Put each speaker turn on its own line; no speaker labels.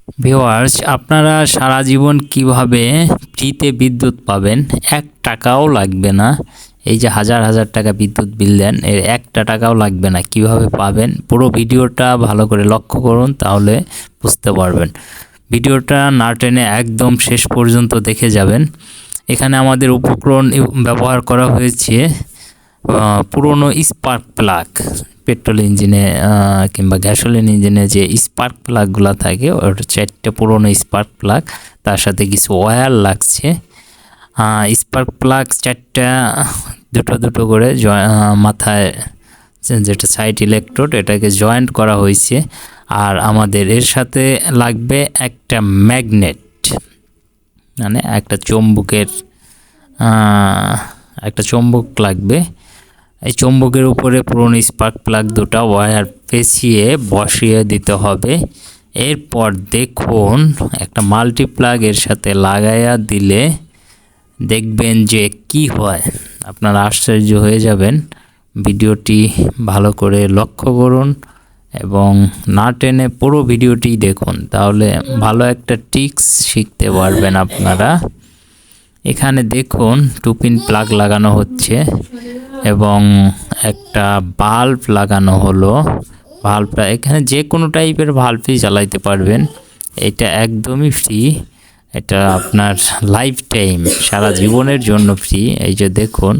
Viewers, আপনারা সারা জীবন কিভাবে ফ্রিতে বিদ্যুৎ পাবেন, ১ টাকাও লাগবে না। এই যে হাজার হাজার টাকা বিদ্যুৎ বিল দেন, এর ১টা টাকাও লাগবে না। কিভাবে পাবেন পুরো ভিডিওটা ভালো করে লক্ষ্য করুন, তাহলে বুঝতে পারবেন। ভিডিওটা না টেনে একদম শেষ পর্যন্ত দেখে যাবেন। এখানে আমাদের উপকরণ ব্যবহার করা হয়েছে পুরনো স্পার্ক প্লাগ। পেট্রোল ইঞ্জিনে কিংবা গ্যাসোলিন ইঞ্জিনে যে স্পার্ক প্লাগগুলো থাকে, ওর 4টে পুরনো স্পার্ক প্লাগ, তার সাথে কিছু ওয়্যার লাগছে। স্পার্ক প্লাগ 4টা দুটো দুটো করে মাথায় যেটা সাইড ইলেকট্রোড, এটাকে জয়েন্ট করা হয়েছে। আর আমাদের এর সাথে লাগবে একটা ম্যাগনেট, মানে একটা চুম্বক লাগবে। এই চুম্বকের উপরে পুরনো স্পার্ক প্লাগ দুটো ওয়্যার পেঁচিয়ে বসিয়ে দিতে হবে। এরপর দেখুন একটা মাল্টিপ্লাগ এর সাথে লাগাইয়া দিলে দেখবেন যে কি হয়, আপনারা আশ্চর্য হয়ে যাবেন। ভিডিওটি ভালো করে লক্ষ্য করুন এবং না টেনে পুরো ভিডিওটি দেখুন, তাহলে ভালো একটা টিপস শিখতে পারবেন আপনারা। এখানে দেখুন 2 পিন প্লাগ লাগানো হচ্ছে এবং একটা বাল্ব লাগানো হলো। বাল্বটা এখানে যে কোনো টাইপের বাল্বই জ্বালাইতে পারবেন, এটা একদমই ফ্রি। এটা আপনার লাইফ টাইম, সারা জীবনের জন্য ফ্রি। এই যে দেখুন